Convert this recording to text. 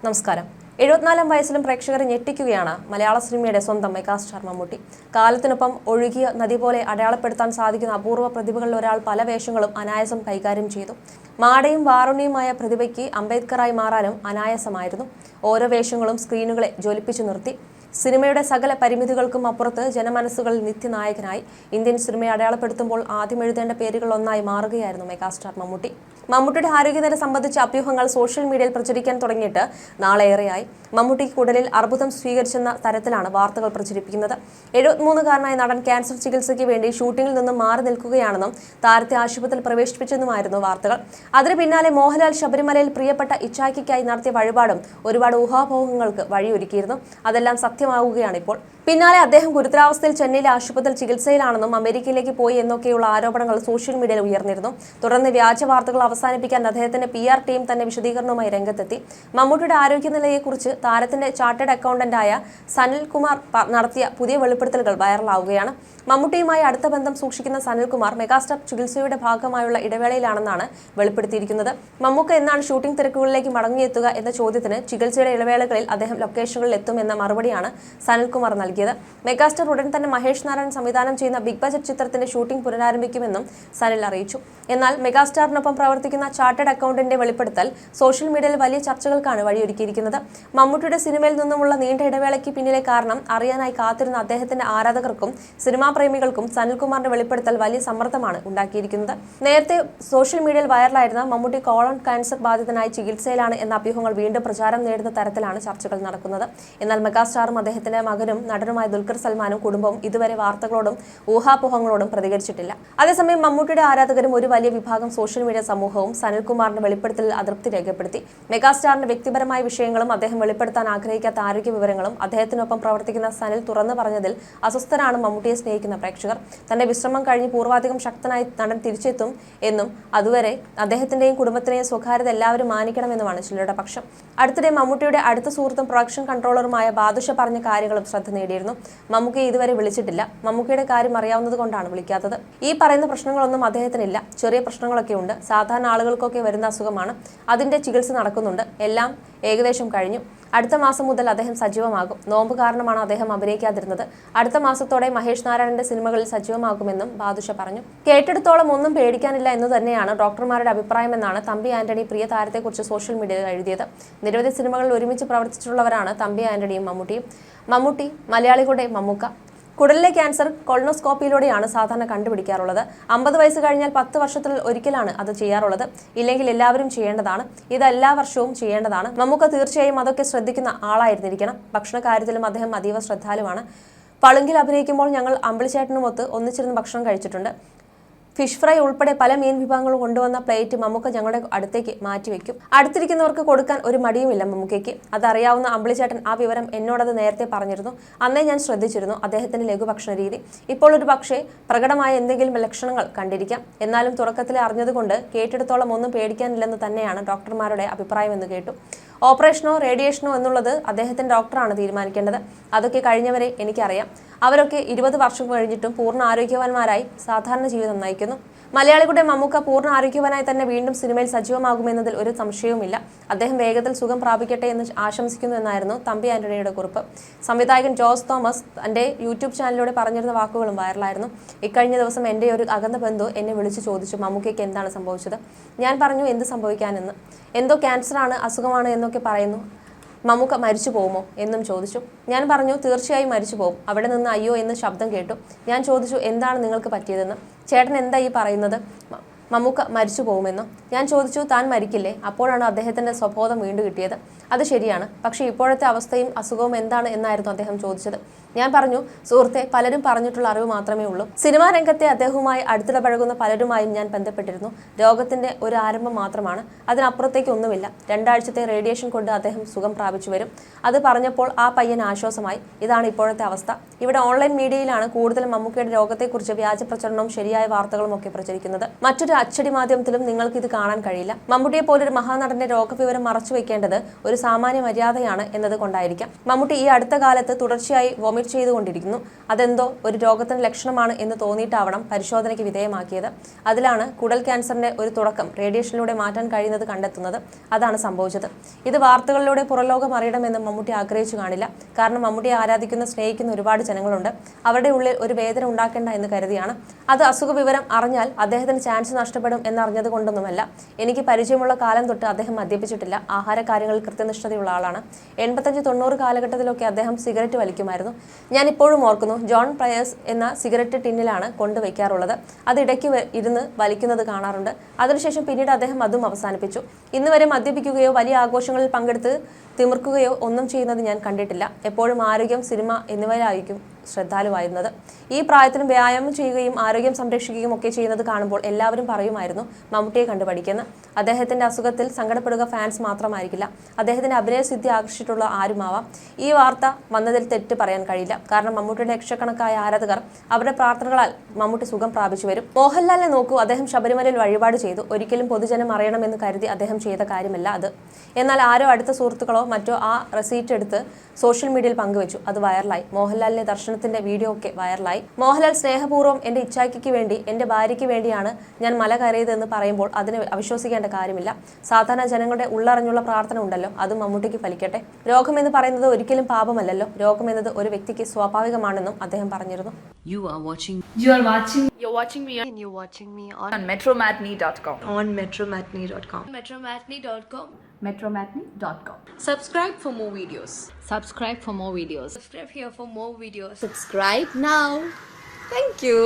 നമസ്കാരം. 74 വയസ്സിലും പ്രേക്ഷകരെ ഞെട്ടിക്കുകയാണ് മലയാള സിനിമയുടെ സ്വന്തം മെഗാസ്റ്റാർ മമ്മൂട്ടി. കാലത്തിനൊപ്പം ഒഴുകിയ നദി പോലെ അടയാളപ്പെടുത്താൻ സാധിക്കുന്ന അപൂർവ പ്രതിഭകളിൽ ഒരാൾ പല വേഷങ്ങളും അനായാസം കൈകാര്യം ചെയ്തു. മാടയും വാറുണ്ണിയുമായ പ്രതിഭയ്ക്ക് അംബേദ്കറായി മാറാനും അനായാസമായിരുന്നു. ഓരോ വേഷങ്ങളും സ്ക്രീനുകളെ ജ്വലിപ്പിച്ചു നിർത്തി. സിനിമയുടെ സകല പരിമിതികൾക്കും അപ്പുറത്ത് ജനമനസ്സുകളിൽ നിത്യനായകനായി ഇന്ത്യൻ സിനിമയെ അടയാളപ്പെടുത്തുമ്പോൾ ആദ്യം എഴുതേണ്ട പേരുകളൊന്നായി മാറുകയായിരുന്നു മെഗാസ്റ്റാർ മമ്മൂട്ടി. മമ്മൂട്ടിയുടെ ആരോഗ്യനില സംബന്ധിച്ച അഭ്യൂഹങ്ങൾ സോഷ്യൽ മീഡിയയിൽ പ്രചരിക്കാൻ തുടങ്ങിയിട്ട് നാളേറെയായി. മമ്മൂട്ടിക്ക് കുടലിൽ അർബുദം സ്വീകരിച്ചെന്ന തരത്തിലാണ് വാർത്തകൾ പ്രചരിപ്പിക്കുന്നത്. 73-കാരനായ നടൻ ക്യാൻസർ ചികിത്സയ്ക്ക് വേണ്ടി ഷൂട്ടിംഗിൽ നിന്നും മാറി നിൽക്കുകയാണെന്നും താരത്തെ ആശുപത്രിയിൽ പ്രവേശിപ്പിച്ചെന്നുമായിരുന്നു വാർത്തകൾ. അതിന് പിന്നാലെ മോഹൻലാൽ ശബരിമലയിൽ പ്രിയപ്പെട്ട ഇച്ഛായ്ക്കായി നടത്തിയ വഴിപാടും ഒരുപാട് ഊഹാപോഹങ്ങൾക്ക് വഴിയൊരുക്കിയിരുന്നു. അതെല്ലാം സത്യമാവുകയാണ് ഇപ്പോൾ. പിന്നാലെ അദ്ദേഹം ഗുരുതരാവസ്ഥയിൽ ചെന്നൈയിലെ ആശുപത്രിയിൽ ചികിത്സയിലാണെന്നും അമേരിക്കയിലേക്ക് പോയി എന്നൊക്കെയുള്ള ആരോപണങ്ങൾ സോഷ്യൽ മീഡിയയിൽ ഉയർന്നിരുന്നു. തുടർന്ന് വ്യാജ വാർത്തകൾ അവസാനിപ്പിക്കാൻ അദ്ദേഹത്തിന്റെ PR ടീം തന്നെ വിശദീകരണവുമായി രംഗത്തെത്തി. മമ്മൂട്ടിയുടെ ആരോഗ്യനിലയെക്കുറിച്ച് താരത്തിന്റെ ചാർട്ടേഡ് അക്കൗണ്ടന്റായ സനൽകുമാർ നടത്തിയ പുതിയ വെളിപ്പെടുത്തലുകൾ വൈറലാവുകയാണ്. മമ്മൂട്ടിയുമായി അടുത്ത ബന്ധം സൂക്ഷിക്കുന്ന സനൽകുമാർ മെഗാസ്റ്റാർ ചികിത്സയുടെ ഭാഗമായുള്ള ഇടവേളയിലാണെന്നാണ് വെളിപ്പെടുത്തിയിരിക്കുന്നത്. മമ്മൂക്ക എന്നാണ് ഷൂട്ടിംഗ് തിരക്കുകളിലേക്ക് മടങ്ങിയെത്തുക എന്ന ചോദ്യത്തിന് ചികിത്സയുടെ ഇടവേളകളിൽ അദ്ദേഹം ലൊക്കേഷനുകളിൽ എത്തുമെന്ന മറുപടിയാണ് സനൽകുമാർ നൽകിയത്. മെഗാസ്റ്റാർ ഉടൻ തന്നെ മഹേഷ് നാരായൺ സംവിധാനം ചെയ്യുന്ന ബിഗ് ബജറ്റ് ചിത്രത്തിന്റെ ഷൂട്ടിംഗ് പുനരാരംഭിക്കുമെന്നും സനൽ അറിയിച്ചു. എന്നാൽ മെഗാസ്റ്റാറിനൊപ്പം പ്രവർത്തിക്കുന്ന ചാർട്ടേഡ് അക്കൗണ്ടന്റിന്റെ വെളിപ്പെടുത്തൽ സോഷ്യൽ മീഡിയയിൽ വലിയ ചർച്ചകൾക്കാണ് വഴിയൊരുക്കിയിരിക്കുന്നത്. മമ്മൂട്ടിയുടെ സിനിമയിൽ നിന്നുമുള്ള നീണ്ട ഇടവേളയ്ക്ക് പിന്നിലെ കാരണം അറിയാനായി കാത്തിരുന്ന അദ്ദേഹത്തിന്റെ ആരാധകർക്കും സിനിമാ പ്രേമികൾക്കും സനൽകുമാറിന്റെ വെളിപ്പെടുത്തൽ വലിയ സമ്മർദ്ദമാണ് ഉണ്ടാക്കിയിരിക്കുന്നത്. നേരത്തെ സോഷ്യൽ മീഡിയയിൽ വൈറലായിരുന്ന മമ്മൂട്ടി കോളൺ ക്യാൻസർ ബാധിതനായി ചികിത്സയിലാണ് എന്ന അഭ്യൂഹങ്ങൾ വീണ്ടും പ്രചാരം നേടുന്ന തരത്തിലാണ് ചർച്ചകൾ നടക്കുന്നത്. എന്നാൽ മെഗാസ്റ്റാറും അദ്ദേഹത്തിന്റെ മകനും നടനുമായ ദുൽഖർ സൽമാനും കുടുംബവും ഇതുവരെ വാർത്തകളോടും ഊഹാപോഹങ്ങളോടും പ്രതികരിച്ചിട്ടില്ല. അതേസമയം മമ്മൂട്ടിയുടെ ആരാധകരും ഒരു വലിയ വിഭാഗം സോഷ്യൽ മീഡിയ സമൂഹവും സനൽകുമാറിന്റെ വെളിപ്പെടുത്തലിൽ അതൃപ്തി രേഖപ്പെടുത്തി. മെഗാസ്റ്റാറിന്റെ വ്യക്തിപരമായ വിഷയങ്ങളും അദ്ദേഹം വെളിപ്പെടുത്താൻ ആഗ്രഹിക്കാത്ത ആരോഗ്യ വിവരങ്ങളും അദ്ദേഹത്തിനൊപ്പം പ്രവർത്തിക്കുന്ന സനൽ തുറന്നു പറഞ്ഞതിൽ അസ്വസ്ഥരാണ് മമ്മൂട്ടിയെ സ്നേഹിക്കുന്ന പ്രേക്ഷകർ. തന്റെ വിശ്രമം കഴിഞ്ഞ് പൂർവാധികം ശക്തനായി നടൻ തിരിച്ചെത്തും എന്നും അതുവരെ അദ്ദേഹത്തിന്റെയും കുടുംബത്തിന്റെയും സ്വകാര്യത എല്ലാവരും മാനിക്കണമെന്നുമാണ് ചിലരുടെ പക്ഷം. അടുത്തിടെ മമ്മൂട്ടിയുടെ അടുത്ത സുഹൃത്തും പ്രൊഡക്ഷൻ കൺട്രോളറുമായ ബാദുഷ പറഞ്ഞ കാര്യങ്ങളും ശ്രദ്ധ നേടിയിരുന്നു. മമ്മൂക്കയെ ഇതുവരെ വിളിച്ചിട്ടില്ല. മമ്മൂക്കയുടെ കാര്യം അറിയാവുന്നത് കൊണ്ടാണ് വിളിക്കാത്തത്. ഈ പറയുന്ന പ്രശ്നങ്ങളൊന്നും അദ്ദേഹത്തിനില്ല. ചെറിയ പ്രശ്നങ്ങളൊക്കെ ഉണ്ട്. സാധാരണ ആളുകൾക്കൊക്കെ വരുന്ന അസുഖമാണ്. അതിന്റെ ചികിത്സ നടക്കുന്നുണ്ട്. എല്ലാം ഏകദേശം കഴിഞ്ഞു. അടുത്ത മാസം മുതൽ അദ്ദേഹം സജീവമാകും. നോമ്പ് കാരണമാണ് അദ്ദേഹം അഭിനയിക്കാതിരുന്നത്. അടുത്ത മാസത്തോടെ മഹേഷ് നാരായണന്റെ സിനിമകളിൽ സജീവമാകുമെന്നും ബാദുഷ പറഞ്ഞു. കേട്ടെടുത്തോളം ഒന്നും പേടിക്കാനില്ല എന്ന് തന്നെയാണ് ഡോക്ടർമാരുടെ അഭിപ്രായമെന്നാണ് തമ്പി ആന്റണി പ്രിയ താരത്തെക്കുറിച്ച് സോഷ്യൽ മീഡിയയിൽ എഴുതിയത്. നിരവധി സിനിമകളിൽ ഒരുമിച്ച് പ്രവർത്തിച്ചിട്ടുള്ളവരാണ് തമ്പി ആന്റണിയും മമ്മൂട്ടിയും. മമ്മൂട്ടി മലയാളികളുടെ മമ്മൂക്ക. കുടലിലെ ക്യാൻസർ കൊളോണോസ്കോപ്പിയിലൂടെയാണ് സാധാരണ കണ്ടുപിടിക്കാറുള്ളത്. 50 വയസ്സ് കഴിഞ്ഞാൽ 10 വർഷത്തിൽ ഒരിക്കലാണ് അത് ചെയ്യാറുള്ളത്. ഇല്ലെങ്കിൽ എല്ലാവരും ചെയ്യേണ്ടതാണ്. ഇത് എല്ലാ വർഷവും ചെയ്യേണ്ടതാണ്. മമ്മൂക്ക തീർച്ചയായും അതൊക്കെ ശ്രദ്ധിക്കുന്ന ആളായിരുന്നിരിക്കണം. ഭക്ഷണ കാര്യത്തിലും അദ്ദേഹം അതീവ ശ്രദ്ധാലുവാണ്. പളുങ്കിൽ അഭിനയിക്കുമ്പോൾ ഞങ്ങൾ അമ്പിളിച്ചേട്ടനുമൊത്ത് ഒന്നിച്ചിരുന്ന് ഭക്ഷണം കഴിച്ചിട്ടുണ്ട്. ഫിഷ് ഫ്രൈ ഉൾപ്പെടെ പല മീൻ വിഭവങ്ങളും കൊണ്ടുവന്ന പ്ലേറ്റ് മമ്മൂക്ക ഞങ്ങളുടെ അടുത്തേക്ക് മാറ്റിവെക്കും. അടുത്തിരിക്കുന്നവർക്ക് കൊടുക്കാൻ ഒരു മടിയുമില്ല മമ്മൂക്കയ്ക്ക്. അതറിയാവുന്ന അമ്പിളിച്ചേട്ടൻ ആ വിവരം എന്നോടത് നേരത്തെ പറഞ്ഞിരുന്നു. അന്നേ ഞാൻ ശ്രദ്ധിച്ചിരുന്നു അദ്ദേഹത്തിന്റെ ലഘുഭക്ഷണ രീതി. ഇപ്പോൾ ഒരു പക്ഷേ പ്രകടമായ എന്തെങ്കിലും ലക്ഷണങ്ങൾ കണ്ടിരിക്കാം. എന്നാലും തുടക്കത്തിലെ അറിഞ്ഞതുകൊണ്ട് കേട്ടെടുത്തോളം ഒന്നും പേടിക്കാനില്ലെന്ന് തന്നെയാണ് ഡോക്ടർമാരുടെ അഭിപ്രായമെന്ന് കേട്ടു. ഓപ്പറേഷനോ റേഡിയേഷനോ എന്നുള്ളത് അദ്ദേഹത്തിന്റെ ഡോക്ടറാണ് തീരുമാനിക്കേണ്ടത്. അതൊക്കെ കഴിഞ്ഞവരെ എനിക്കറിയാം. അവരൊക്കെ 20 വർഷം കഴിഞ്ഞിട്ടും പൂർണ്ണ ആരോഗ്യവാന്മാരായി സാധാരണ ജീവിതം നയിക്കുന്നു. മലയാളികളുടെ മമ്മൂക്ക പൂർണ്ണ ആരോഗ്യവാനായി തന്നെ വീണ്ടും സിനിമയിൽ സജീവമാകുമെന്നതിൽ ഒരു സംശയവുമില്ല. അദ്ദേഹം വേഗത്തിൽ സുഖം പ്രാപിക്കട്ടെ എന്ന് ആശംസിക്കുന്നു എന്നായിരുന്നു തമ്പി ആന്റണിയുടെ കുറിപ്പ്. സംവിധായകൻ ജോസ് തോമസ് തന്റെ യൂട്യൂബ് ചാനലിലൂടെ പറഞ്ഞിരുന്ന വാക്കുകളും വൈറലായിരുന്നു. ഇക്കഴിഞ്ഞ ദിവസം എൻ്റെ ഒരു അകന്ന ബന്ധു എന്നെ വിളിച്ചു ചോദിച്ചു മമ്മൂക്കയ്ക്ക് എന്താണ് സംഭവിച്ചത്. ഞാൻ പറഞ്ഞു എന്ത് സംഭവിക്കാനെന്ന്. എന്തോ ക്യാൻസറാണ്, അസുഖമാണ് എന്നൊക്കെ പറയുന്നു. മമ്മൂക്ക മരിച്ചു പോകുമോ എന്നും ചോദിച്ചു. ഞാൻ പറഞ്ഞു തീർച്ചയായും മരിച്ചു പോകും. അവിടെ നിന്ന് അയ്യോ എന്ന് ശബ്ദം കേട്ടു. ഞാൻ ചോദിച്ചു എന്താണ് നിങ്ങൾക്ക് പറ്റിയതെന്ന്. ചേട്ടൻ എന്താ ഈ പറയുന്നത്? മമ്മൂക്ക മരിച്ചു പോകുമെന്നോ? ഞാൻ ചോദിച്ചു താൻ മരിക്കില്ലേ? അപ്പോഴാണ് അദ്ദേഹത്തിന്റെ സ്വബോധം വീണ്ടും കിട്ടിയത്. അത് ശരിയാണ്, പക്ഷേ ഇപ്പോഴത്തെ അവസ്ഥയും അസുഖവും എന്താണ് എന്നായിരുന്നു അദ്ദേഹം ചോദിച്ചത്. ഞാൻ പറഞ്ഞു സുഹൃത്തെ, പലരും പറഞ്ഞിട്ടുള്ള അറിവ് മാത്രമേ ഉള്ളൂ. സിനിമാ രംഗത്തെ അദ്ദേഹവുമായി അടുത്തിടപഴകുന്ന പലരുമായും ഞാൻ ബന്ധപ്പെട്ടിരുന്നു. രോഗത്തിന്റെ ഒരു ആരംഭം മാത്രമാണ്, അതിനപ്പുറത്തേക്ക് ഒന്നുമില്ല. 2 ആഴ്ചത്തെ റേഡിയേഷൻ കൊണ്ട് അദ്ദേഹം സുഖം പ്രാപിച്ചു വരും. അത് പറഞ്ഞപ്പോൾ ആ പയ്യൻ ആശ്വാസമായി. ഇതാണ് ഇപ്പോഴത്തെ അവസ്ഥ. ഇവിടെ ഓൺലൈൻ മീഡിയയിലാണ് കൂടുതലും മമ്മൂക്കയുടെ രോഗത്തെക്കുറിച്ച് വ്യാജ പ്രചരണവും ശരിയായ വാർത്തകളും ഒക്കെ പ്രചരിക്കുന്നത്. മറ്റൊരു അച്ചടി മാധ്യമത്തിലും നിങ്ങൾക്ക് ഇത് കാണാൻ കഴിയില്ല. മമ്മൂട്ടിയെ പോലൊരു മഹാനടന്റെ രോഗവിവരം മറച്ചു വെക്കേണ്ടത് ഒരു ഒരു സാമാന്യ മര്യാദയാണ് എന്നത് കൊണ്ടായിരിക്കാം. മമ്മൂട്ടി ഈ അടുത്ത കാലത്ത് തുടർച്ചയായി വൊമിറ്റ് ചെയ്തുകൊണ്ടിരിക്കുന്നു. അതെന്തോ ഒരു രോഗത്തിന്റെ ലക്ഷണമാണ് എന്ന് തോന്നിയിട്ടാവണം പരിശോധനയ്ക്ക് വിധേയമാക്കിയത്. അതിലാണ് കുടൽ ക്യാൻസറിന്റെ ഒരു തുടക്കം റേഡിയേഷനിലൂടെ മാറ്റാൻ കഴിയുന്നത് കണ്ടെത്തുന്നത്. അതാണ് സംഭവിച്ചത്. ഇത് വാർത്തകളിലൂടെ പുറലോകം അറിയണമെന്ന് മമ്മൂട്ടി ആഗ്രഹിച്ചു കാണില്ല. കാരണം മമ്മൂട്ടിയെ ആരാധിക്കുന്ന സ്നേഹിക്കുന്ന ഒരുപാട് ജനങ്ങളുണ്ട്. അവരുടെ ഉള്ളിൽ ഒരു വേദന ഉണ്ടാക്കേണ്ട എന്ന് കരുതിയാണ്. അത് അസുഖ വിവരം അറിഞ്ഞാൽ അദ്ദേഹത്തിന് ചാൻസ് നഷ്ടപ്പെടും എന്നറിഞ്ഞത് കൊണ്ടൊന്നുമല്ല. എനിക്ക് പരിചയമുള്ള കാലം തൊട്ട് അദ്ദേഹം മദ്യപിച്ചിട്ടില്ല. ആഹാര കാര്യങ്ങളിൽ കൃത്യനിഷ്ഠതയുള്ള ആളാണ്. 85-90 കാലഘട്ടത്തിലൊക്കെ അദ്ദേഹം സിഗരറ്റ് വലിക്കുമായിരുന്നു. ഞാൻ ഇപ്പോഴും ഓർക്കുന്നു, ജോൺ പ്രയേഴ്സ് എന്ന സിഗരറ്റ് ടിന്നിലാണ് കൊണ്ടുവയ്ക്കാറുള്ളത്. അത് ഇടയ്ക്ക് ഇരുന്ന് വലിക്കുന്നത് കാണാറുണ്ട്. അതിനുശേഷം പിന്നീട് അദ്ദേഹം അതും അവസാനിപ്പിച്ചു. ഇന്ന് വരെ മദ്യപിക്കുകയോ വലിയ ആഘോഷങ്ങളിൽ പങ്കെടുത്ത് തിമിർക്കുകയോ ഒന്നും ചെയ്യുന്നത് ഞാൻ കണ്ടിട്ടില്ല. എപ്പോഴും ആരോഗ്യം, സിനിമ എന്നിവയിലായിരിക്കും ശ്രദ്ധാലുവായിരുന്നത്. ഈ പ്രായത്തിലും വ്യായാമം ചെയ്യുകയും ആരോഗ്യം സംരക്ഷിക്കുകയും ഒക്കെ ചെയ്യുന്നത് കാണുമ്പോൾ എല്ലാവരും പറയുമായിരുന്നു മമ്മൂട്ടിയെ കണ്ടുപഠിക്കുന്നു. അദ്ദേഹത്തിന്റെ അസുഖത്തിൽ സങ്കടപ്പെടുക ഫാൻസ് മാത്രമായിരിക്കില്ല, അദ്ദേഹത്തിന്റെ അഭിനയസിദ്ധി ആകർഷിച്ചിട്ടുള്ള ആരുമാവാം. ഈ വാർത്ത വന്നതിൽ തെറ്റ് പറയാൻ കഴിയില്ല. കാരണം മമ്മൂട്ടിയുടെ ലക്ഷക്കണക്കായ ആരാധകർ അവരുടെ പ്രാർത്ഥനകളാൽ മമ്മൂട്ടി സുഖം പ്രാപിച്ചു വരും. മോഹൻലാലിനെ നോക്കൂ, അദ്ദേഹം ശബരിമലയിൽ വഴിപാട് ചെയ്തു. ഒരിക്കലും പൊതുജനം അറിയണമെന്ന് കരുതി അദ്ദേഹം ചെയ്ത കാര്യമല്ല അത്. എന്നാൽ ആരോ അടുത്ത സുഹൃത്തുക്കളോ മറ്റോ ആ റെസീറ്റ് എടുത്ത് സോഷ്യൽ മീഡിയയിൽ പങ്കുവച്ചു. അത് വൈറലായി. മോഹൻലാലിന്റെ ദർശനത്തിന്റെ വീഡിയോ ഒക്കെ വൈറലായി. മോഹൻലാൽ സ്നേഹപൂർവ്വം എന്റെ ഇച്ഛായ്ക്ക് വേണ്ടി, എന്റെ ഭാര്യയ്ക്ക് വേണ്ടിയാണ് ഞാൻ മല കയറിയതെന്ന് പറയുമ്പോൾ അതിന് അവിശ്വസിക്കേണ്ട കാര്യമില്ല. സാധാരണ ജനങ്ങളുടെ ഉള്ളറിഞ്ഞുള്ള പ്രാർത്ഥന ഉണ്ടല്ലോ, അത് മമ്മൂട്ടിക്ക് ഫലിക്കട്ടെ. രോഗമെന്ന് പറയുന്നത് ഒരിക്കലും പാപമല്ലല്ലോ. രോഗമെന്നത് ഒരു വ്യക്തിക്ക് സ്വാഭാവികമാണെന്നും അദ്ദേഹം പറഞ്ഞിരുന്നു. You're watching me on metromatney.com. on metromatney.com. metromatney.com. Subscribe for more videos. Subscribe for more videos. Subscribe here for more videos. Subscribe now. Thank you.